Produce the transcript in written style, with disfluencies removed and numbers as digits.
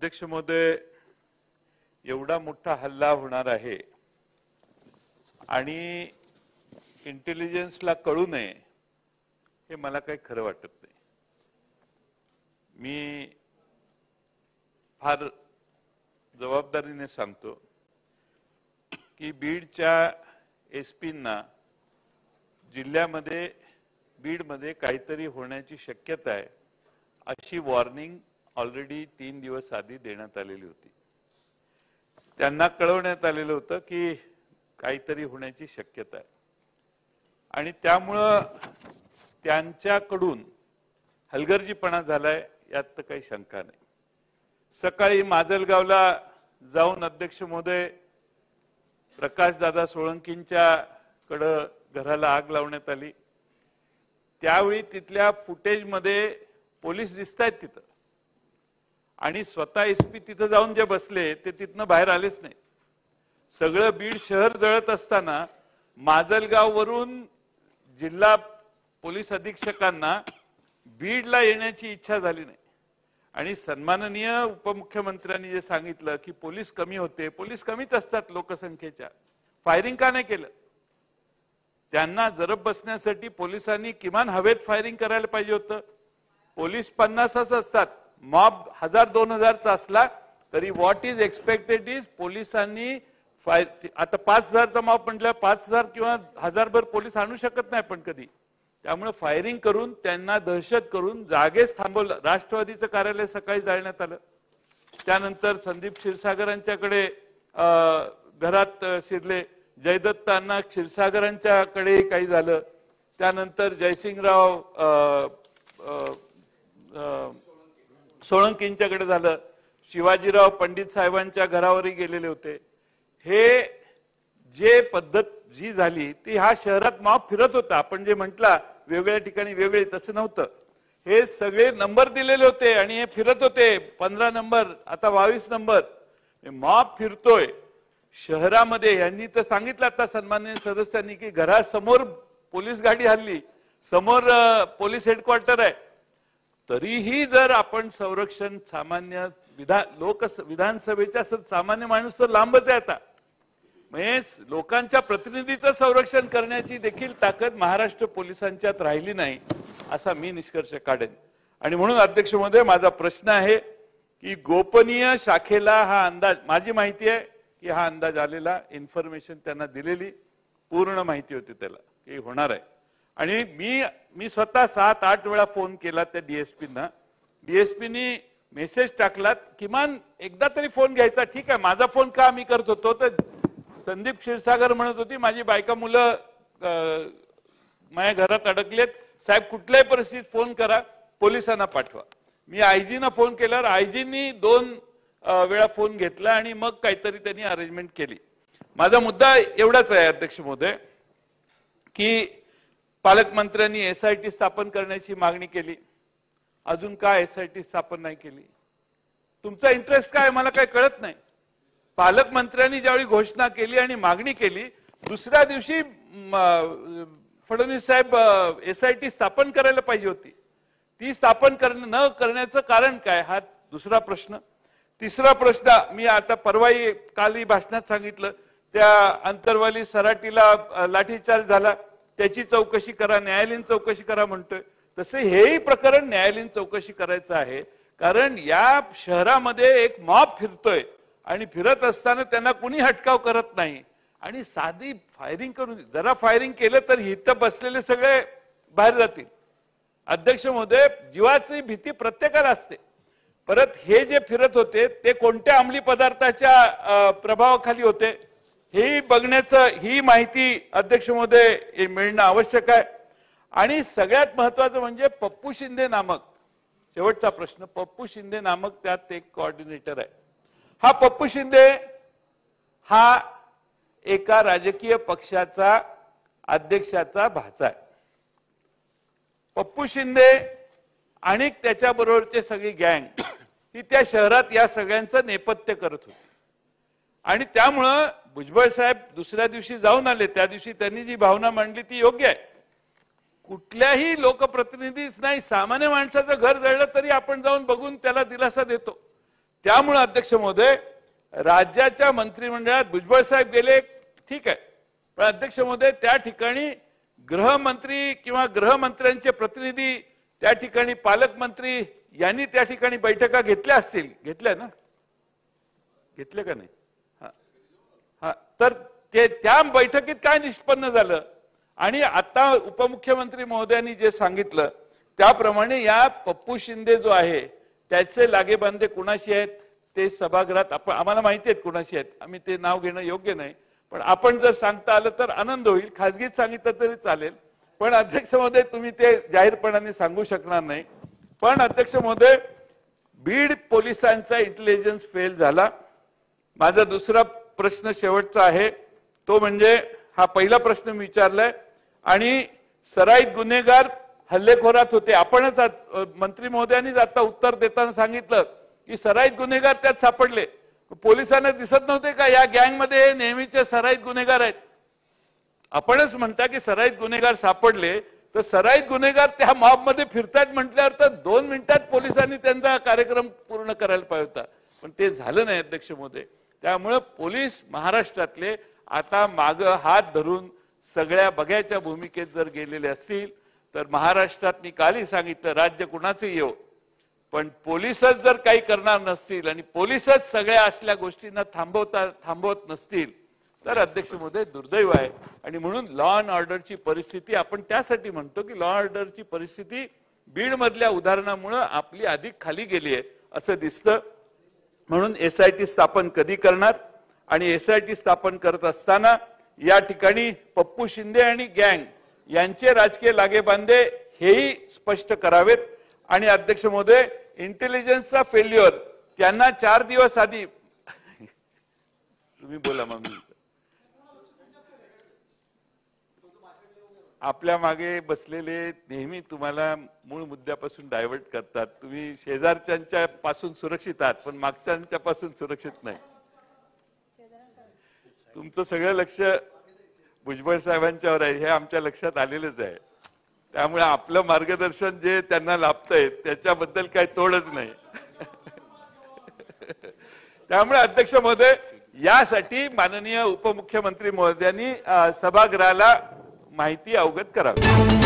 अध्यक्ष महोदय, एवढा मोठा हल्ला होणार आहे आणि इंटेलिजन्सला कळू नये हे मला काही खरं वाटत नाही। मी फार जबाबदारीने सांगतो की बीडच्या एसपींना जिल्ह्यामध्ये बीडमध्ये काहीतरी होण्याची शक्यता आहे अशी वॉर्निंग ऑलरेडी 3 दिवस आधी देण्यात आलेली होती। त्यांना कळवण्यात आलेलं होतं की काहीतरी होण्याची शक्यता आहे आणि त्यामुळं त्यांच्याकडून हलगर्जीपणा झालाय यात तर काही शंका नाही। सकाळी माजलगावला जाऊन अध्यक्ष महोदय प्रकाश दादा सोळंकींच्या कडे घराला आग लावण्यात आली। त्यावेळी तिथल्या फुटेज मध्ये पोलीस दिसतायत तिथं आणि स्वतः एसपी तिथं जाऊन जे बसले ते तिथनं बाहेर आलेच नाही। सगळं बीड शहर जळत असताना माजलगाव वरून जिल्हा पोलीस अधीक्षकांना बीडला येण्याची इच्छा झाली नाही आणि सन्माननीय उपमुख्यमंत्र्यांनी जे सांगितलं की पोलीस कमी होते, पोलीस कमीच असतात लोकसंख्येच्या, फायरिंग का नाही केलं? त्यांना जरब बसण्यासाठी पोलिसांनी किमान हवेत फायरिंग करायला पाहिजे होतं। पोलीस 50 असतात, मॉब 1000-2000चा असला तरी व्हॉट इज एक्सपेक्टेड इज पोलिसांनी आता 5000चा मॉब म्हटलं 5000 किंवा 1000 भर पोलीस आणू शकत नाही पण कधी। त्यामुळे फायरिंग करून त्यांना दहशत करून जागेच थांबवलं। राष्ट्रवादीचं कार्यालय सकाळी जाळण्यात आलं। त्यानंतर संदीप क्षीरसागरांच्याकडे घरात शिरले, जयदत्तांना क्षीरसागरांच्याकडे काही झालं। त्यानंतर जयसिंगराव सोळंकींच्याकडे झालं, शिवाजीराव पंडित साहेबांच्या घरावरही गेलेले होते। हे जे पद्धत जी झाली ती ह्या शहरात मॉब फिरत होता, आपण जे म्हटला वेगळ्या ठिकाणी वेगळे, तसं नव्हतं। हे सगळे नंबर दिलेले होते आणि हे फिरत होते 15 नंबर, आता 22 नंबर मॉब फिरतोय शहरामध्ये। यांनी तर सांगितलं आता सन्माननीय सदस्यांनी की घरासमोर पोलीस गाडी हल्ली, समोर पोलीस हेडक्वार्टर आहे, तरीही जर आपण संरक्षण सामान्य विधानसभेच्या सामान्य माणूस तर लांबच आहे आता, म्हणजे लोकांच्या प्रतिनिधीचं संरक्षण करण्याची देखील ताकद महाराष्ट्र पोलिसांच्यात राहिली नाही असा मी निष्कर्ष काढेन। आणि म्हणून अध्यक्ष महोदय, माझा प्रश्न आहे की गोपनीय शाखेला हा अंदाज, माझी माहिती आहे की हा अंदाज आलेला, इन्फॉर्मेशन त्यांना दिलेली, पूर्ण माहिती होती त्याला की होणार आहे। आणि मी स्वतः 7-8 वेळा फोन केला त्या डीएसपींना, डीएसपीनी मेसेज टाकला किमान एकदा तरी फोन घ्यायचा। ठीक आहे, माझा फोन का मी करत होतो तर संदीप क्षीरसागर म्हणत होती माझी बायका मुलं माझ्या घरात अडकलेत, साहेब कुठल्याही परिस्थितीत फोन करा, पोलिसांना पाठवा। मी आयजीना फोन केल्यावर आयजींनी 2 वेळा फोन घेतला आणि मग काहीतरी त्यांनी अरेंजमेंट केली। माझा मुद्दा एवढाच आहे अध्यक्ष महोदय की पालकमंत्र्यांनी एसआयटी स्थापन करण्याची मागणी केली, अजून का एसआयटी स्थापन नाही केली? तुमचा इंटरेस्ट काय मला काही कळत नाही। पालकमंत्र्यांनी ज्यावेळी घोषणा केली आणि मागणी केली, दुसऱ्या दिवशी फडणवीस साहेब एसआयटी स्थापन करायला पाहिजे होती, ती स्थापन न करण्याचं कारण काय हा दुसरा प्रश्न। तिसरा प्रश्न, मी आता परवाही कालही भाषणात सांगितलं, त्या अंतरवाली सराटीला लाठीचार्ज झाला, त्याची चौकशी करा, न्यायालयीन चौकशी करा म्हणतोय, तसे हेही प्रकरण न्यायालयीन चौकशी करायचं आहे। कारण या शहरामध्ये एक मॉब फिरतोय आणि फिरत असताना त्यांना कुणी हटकाव करत नाही आणि साधी फायरिंग करून, जरा फायरिंग केलं तर इथं बसलेले सगळे बाहेर जातील। अध्यक्ष महोदय, जीवाची भीती प्रत्येकाला असते। परत हे जे फिरत होते ते कोणत्या अंमली पदार्थाच्या प्रभावाखाली होते हे बघण्याचं, ही माहिती अध्यक्ष महोदय मिळणं आवश्यक आहे। आणि सगळ्यात महत्त्वाचं म्हणजे पप्पू शिंदे नामक, शेवटचा प्रश्न, पप्पू शिंदे नामक त्यात एक कोऑर्डिनेटर आहे। हा पप्पू शिंदे हा एका राजकीय पक्षाचा अध्यक्षाचा भाचा आहे। पप्पू शिंदे आणि त्याच्याबरोबरचे सगळी गँग ही त्या शहरात या सगळ्यांचं नेपथ्य करत होती आणि त्यामुळं भुजबळ साहेब दुसऱ्या दिवशी जाऊन आले, त्या दिवशी त्यांनी जी भावना मांडली ती योग्य आहे। कुठल्याही लोकप्रतिनिधीच नाही, सामान्य माणसाचं घर जळलं तरी आपण जाऊन बघून त्याला दिलासा देतो। त्यामुळे अध्यक्ष महोदय राज्याच्या मंत्रिमंडळात भुजबळ साहेब गेले, ठीक आहे, पण अध्यक्ष महोदय त्या ठिकाणी गृहमंत्री किंवा गृहमंत्र्यांचे प्रतिनिधी त्या ठिकाणी पालकमंत्री यांनी त्या ठिकाणी बैठका घेतल्या असतील, घेतल्या ना, घेतल्या का नाही? हा, तर ते त्या बैठकीत काय निष्पन्न झालं? आणि आता उपमुख्यमंत्री महोदयांनी जे सांगितलं त्याप्रमाणे या पप्पू शिंदे जो आहे त्याचे लागेबांधे कुणाशी आहेत ते सभागृहात आम्हाला माहिती आहेत कुणाशी आहेत, आम्ही ते नाव घेणं योग्य नाही, पण आपण जर सांगता आलं तर आनंद होईल, खासगीत सांगितलं तरी चालेल, पण अध्यक्ष महोदय तुम्ही ते जाहीरपणाने सांगू शकणार नाही. पण अध्यक्ष महोदय बीड पोलिसांचा इंटेलिजन्स फेल झाला. माझा दुसरा प्रश्न शेवटचा आहे तो म्हणजे हा पहिला प्रश्न मी विचारलाय आणि सराईत गुन्हेगार हल्लेखोरात होते, आपणच मंत्री महोदयांनीच आता उत्तर देताना सांगितलं की सराईत गुन्हेगार त्यात सापडले, पोलिसांना दिसत नव्हते का या गँगमध्ये नेहमीचे सराईत गुन्हेगार आहेत? आपणच म्हणता की सराईत गुन्हेगार सापडले, तर सराईत गुन्हेगार त्या मॉबमध्ये फिरतात म्हटल्यावर तर 2 मिनिटात पोलिसांनी त्यांचा कार्यक्रम पूर्ण करायला पाहिजे होता, पण ते झालं नाही अध्यक्ष महोदय. त्यामुळे पोलीस महाराष्ट्रातले आता माग हात धरून सगळ्या बघ्याच्या भूमिकेत जर गेलेले असतील तर महाराष्ट्रात मी कालही सांगितलं राज्य कुणाचे येऊ, पण पोलीसच जर काही करणार नसतील आणि पोलीसच सगळ्या असल्या गोष्टींना थांबवत नसतील तर अध्यक्ष महोदय दुर्दैव आहे. आणि म्हणून लॉ अँड ऑर्डरची परिस्थिती आपण त्यासाठी म्हणतो की लॉ ऑर्डरची परिस्थिती बीड मधल्या उदाहरणामुळे आपली अधिक खाली गेली आहे असं दिसतं. म्हणून SIT स्थापन कधी करणार आणि SIT स्थापन करत असताना या ठिकाणी पप्पू शिंदे आणि गँग यांचे राजकीय लागेबांधे हेही स्पष्ट करावेत. आणि अध्यक्ष महोदय इंटेलिजन्सचा फेल्युअर त्यांना 4 दिवस आधी तुम्ही बोला मग आपल्या मागे बसलेले नेहमी तुम्हाला मूळ मुद्द्यापासून डायव्हर्ट करतात. तुम्ही शेजारच्यांच्या पासून सुरक्षित आहात पण मागच्यांच्या पासून सुरक्षित नाही. तुमचं सगळं लक्ष भुजबळ साहेबांच्यावर आहे हे आमच्या लक्षात आलेलंच आहे. त्यामुळे आपलं मार्गदर्शन जे त्यांना लाभतंय त्याच्याबद्दल काही तोडच नाही. त्यामुळे अध्यक्ष महोदय यासाठी माननीय उपमुख्यमंत्री महोदयांनी सभागृहाला माहिती अवगत करावी.